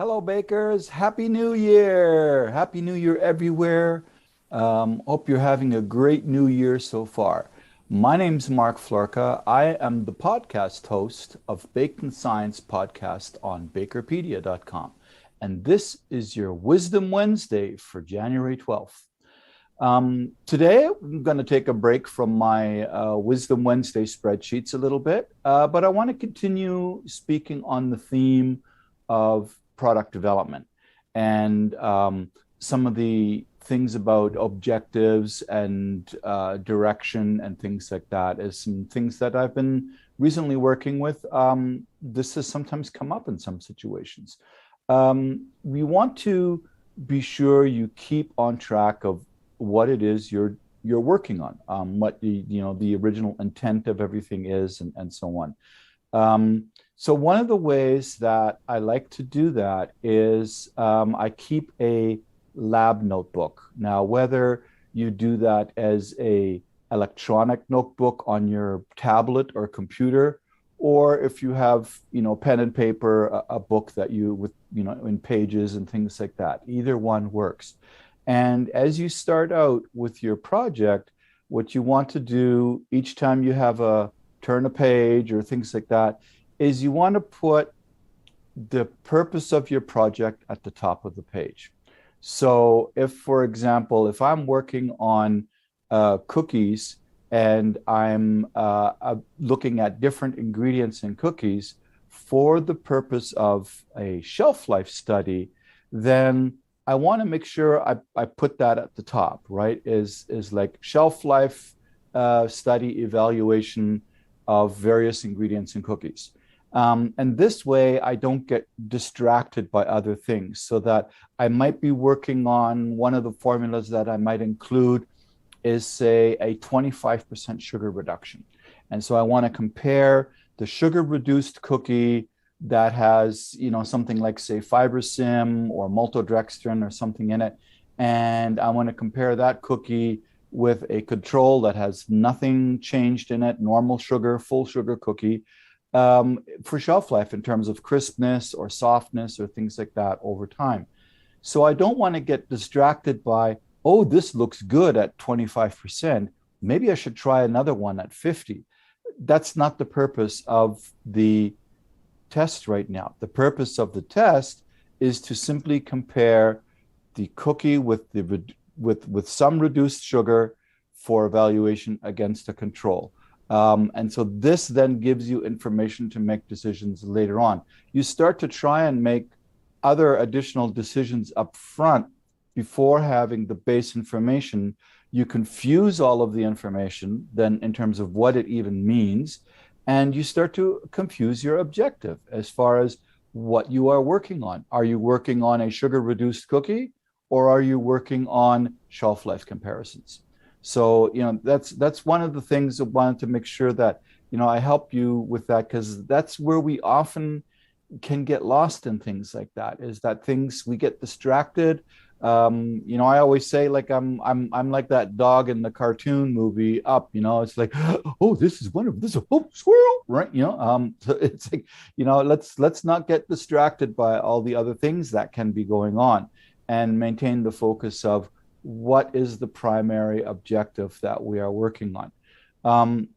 Hello, bakers. Happy New Year. Happy New Year everywhere. Hope you're having a great new year so far. My name's Mark Floerke. I am the podcast host of Bacon Science podcast on bakerpedia.com. And this is your Wisdom Wednesday for January 12th. Today, I'm going to take a break from my Wisdom Wednesday spreadsheets a little bit, but I want to continue speaking on the theme of product development and some of the things about objectives and direction and things like that is some things that I've been recently working with. This has sometimes come up in some situations. We want to be sure you keep on track of what it is you're working on, what the original intent of everything is, and so on. So one of the ways that I like to do that is I keep a lab notebook. Now, whether you do that as a electronic notebook on your tablet or computer, or if you have pen and paper, a book that you with in pages and things like that, either one works. And as you start out with your project, what you want to do each time you have a turn a page or things like that is you want to put the purpose of your project at the top of the page. So if, for example, if I'm working on cookies and I'm looking at different ingredients in cookies for the purpose of a shelf life study, then I want to make sure I put that at the top, right? Is like shelf life study evaluation of various ingredients in cookies. And this way, I don't get distracted by other things so that I might be working on one of the formulas that I might include is, say, a 25% sugar reduction. And so I want to compare the sugar reduced cookie that has, something like, say, fibrosym or maltodextrin or something in it. And I want to compare that cookie with a control that has nothing changed in it, normal sugar, full sugar cookie, for shelf life in terms of crispness or softness or things like that over time. So I don't want to get distracted by, oh, this looks good at 25%. Maybe I should try another one at 50. That's not the purpose of the test right now. The purpose of the test is to simply compare the cookie with some reduced sugar for evaluation against a control. And so this then gives you information to make decisions later on. You start to try and make other additional decisions up front before having the base information. You confuse all of the information then in terms of what it even means, and you start to confuse your objective as far as what you are working on. Are you working on a sugar reduced cookie, or are you working on shelf life comparisons? So, that's one of the things I wanted to make sure that, I help you with that, because that's where we often can get lost in things like that, is that we get distracted. I always say, like, I'm like that dog in the cartoon movie Up. It's like, oh, this is oh, squirrel, right? So it's like, let's not get distracted by all the other things that can be going on, and maintain the focus of what is the primary objective that we are working on.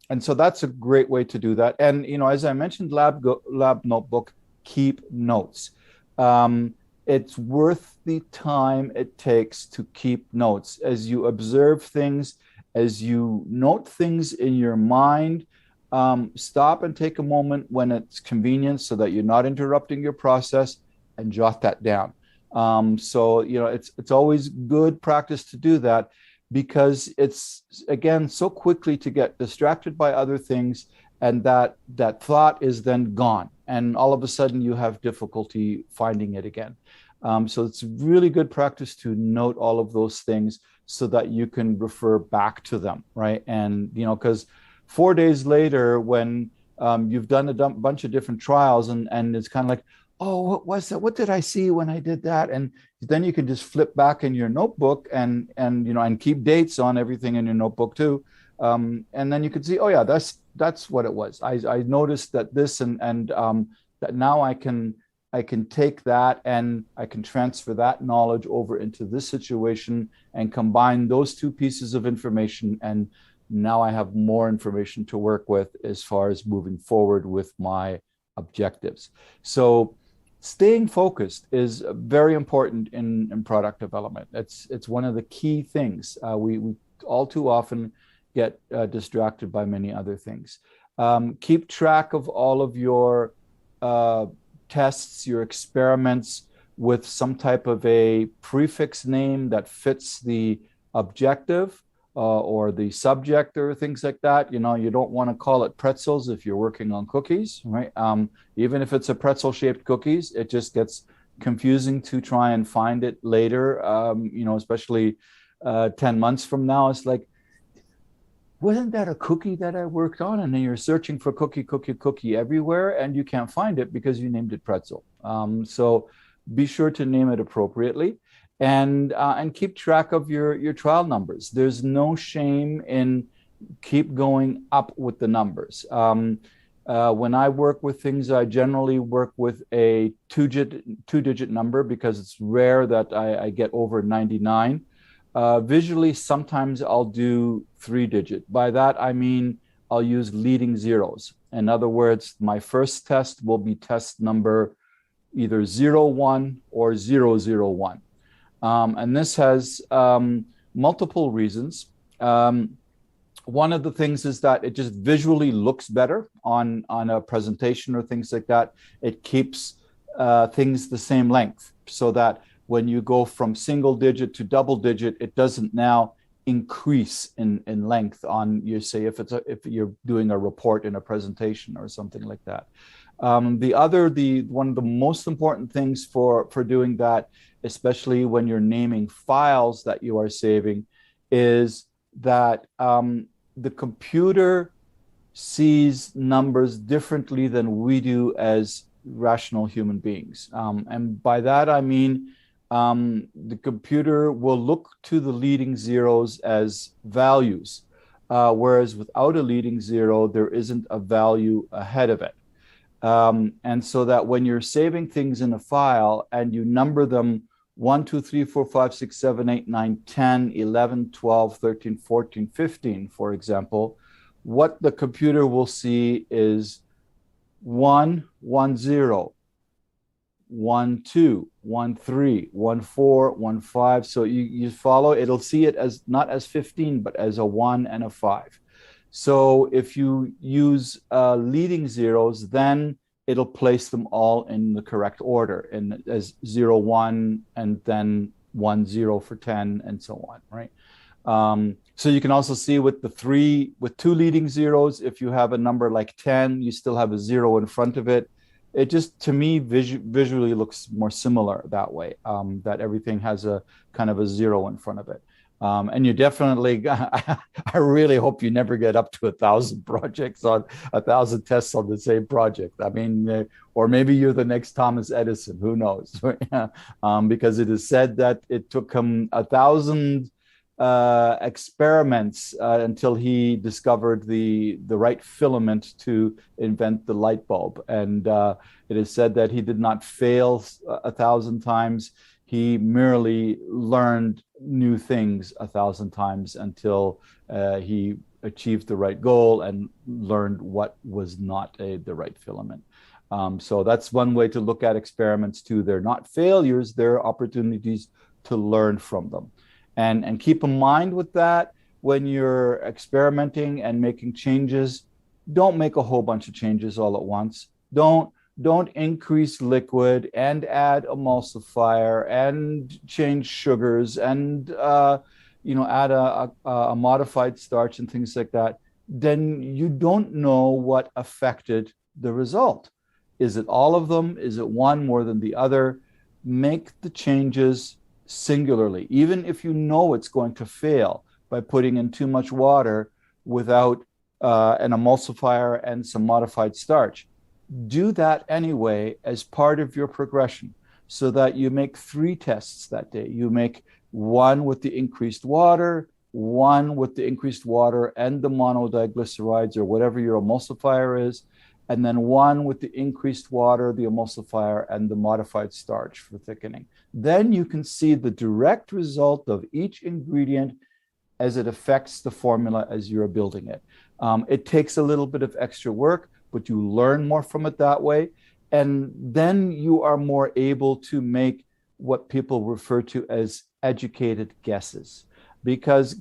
And so that's a great way to do that. And as I mentioned, lab notebook, keep notes. It's worth the time it takes to keep notes as you observe things, as you note things in your mind. Stop and take a moment when it's convenient so that you're not interrupting your process, and jot that down. So it's always good practice to do that, because it's, again, so quickly to get distracted by other things, and that thought is then gone, and all of a sudden you have difficulty finding it again. So it's really good practice to note all of those things so that you can refer back to them, right? And because 4 days later, when you've done a bunch of different trials, and it's kind of like, oh, what was that? What did I see when I did that? And then you can just flip back in your notebook and keep dates on everything in your notebook too. And then you could see, oh yeah, that's what it was. I noticed that this, and that now I can I can take that and I can transfer that knowledge over into this situation and combine those two pieces of information. And now I have more information to work with as far as moving forward with my objectives. So staying focused is very important in product development. It's one of the key things. We all too often get distracted by many other things. Keep track of all of your tests, your experiments with some type of a prefix name that fits the objective or the subject or things like that. You know, you don't want to call it pretzels if you're working on cookies, right? Even if it's a pretzel-shaped cookies, it just gets confusing to try and find it later, you know, especially 10 months from now. It's like, wasn't that a cookie that I worked on? And then you're searching for cookie everywhere, and you can't find it because you named it pretzel. So be sure to name it appropriately, and keep track of your trial numbers. There's no shame in keep going up with the numbers. When I work with things, I generally work with a two-digit number because it's rare that I get over 99. Visually, sometimes I'll do 3-digit. By that, I mean I'll use leading zeros. In other words, my first test will be test number either 01 or 001. And this has multiple reasons. One of the things is that it just visually looks better on a presentation or things like that. It keeps things the same length so that when you go from single digit to double digit, it doesn't now increase in length on, you say, if you're doing a report in a presentation or something like that. One of the most important things for doing that, especially when you're naming files that you are saving, is that the computer sees numbers differently than we do as rational human beings. And by that, I mean, the computer will look to the leading zeros as values, whereas without a leading zero, there isn't a value ahead of it. And so that when you're saving things in a file and you number them 1, 2, 3, 4, 5, 6, 7, 8, 9, 10, 11, 12, 13, 14, 15, for example, what the computer will see is 1, 1, 0. 1, 2, 1, 3, 1, 4, 1, 5. So you follow, it'll see it as not as 15, but as a 1 and a 5. So if you use leading zeros, then it'll place them all in the correct order and as 0, 1, and then 1, 0 for 10, and so on, right? So you can also see with two leading zeros, if you have a number like 10, you still have a 0 in front of it. It just, to me, visually looks more similar that way, that everything has a kind of a 0 in front of it. And you definitely, I really hope you never get up to 1,000 projects on 1,000 tests on the same project. I mean, or maybe you're the next Thomas Edison, who knows? Because it is said that it took him 1,000 experiments until he discovered the right filament to invent the light bulb. And it is said that he did not fail 1,000 times. He merely learned new things 1,000 times until he achieved the right goal and learned what was not the right filament. So that's one way to look at experiments too. They're not failures, they're opportunities to learn from them. And keep in mind with that, when you're experimenting and making changes, don't make a whole bunch of changes all at once. Don't increase liquid and add emulsifier and change sugars and add a modified starch and things like that. Then you don't know what affected the result. Is it all of them? Is it one more than the other? Make the changes singularly, even if you know it's going to fail by putting in too much water without an emulsifier and some modified starch. Do that anyway as part of your progression so that you make 3 tests that day. You make 1 with the increased water, 1 with the increased water and the monodiglycerides or whatever your emulsifier is, and then one with the increased water, the emulsifier, and the modified starch for thickening. Then you can see the direct result of each ingredient as it affects the formula as you're building it. It takes a little bit of extra work, but you learn more from it that way. And then you are more able to make what people refer to as educated guesses, because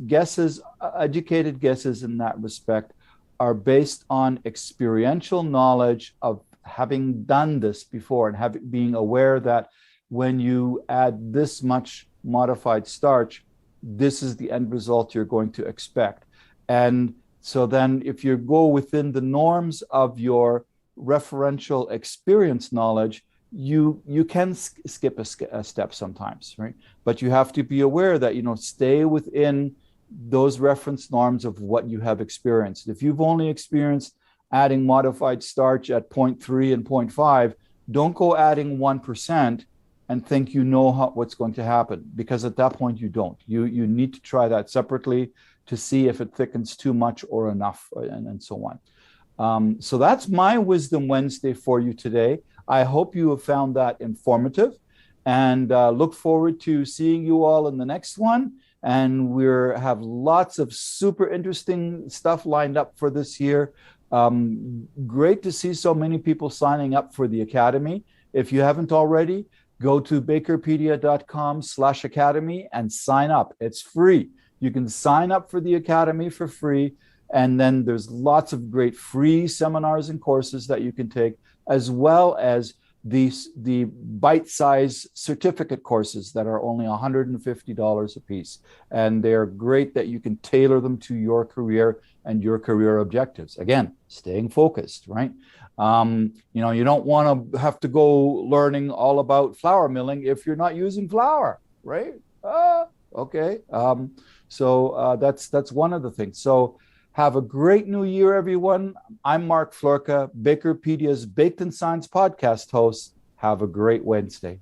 educated guesses in that respect are based on experiential knowledge of having done this before and being aware that when you add this much modified starch, this is the end result you're going to expect. And so then if you go within the norms of your referential experience knowledge, you can skip a step sometimes, right? But you have to be aware that, stay within those reference norms of what you have experienced. If you've only experienced adding modified starch at 0.3 and 0.5, don't go adding 1% and think what's going to happen, because at that point you don't. You need to try that separately to see if it thickens too much or enough, and so on. So that's my Wisdom Wednesday for you today. I hope you have found that informative, and look forward to seeing you all in the next one. And we have lots of super interesting stuff lined up for this year. Great to see so many people signing up for the Academy. If you haven't already, go to bakerpedia.com/academy and sign up. It's free. You can sign up for the Academy for free. And then there's lots of great free seminars and courses that you can take, as well as the bite-sized certificate courses that are only $150 a piece. And they're great that you can tailor them to your career and your career objectives. Again, staying focused, right? You don't want to have to go learning all about flour milling if you're not using flour, right? Okay. So that's one of the things. So have a great new year, everyone. I'm Mark Floerke, Bakerpedia's Baked in Science podcast host. Have a great Wednesday.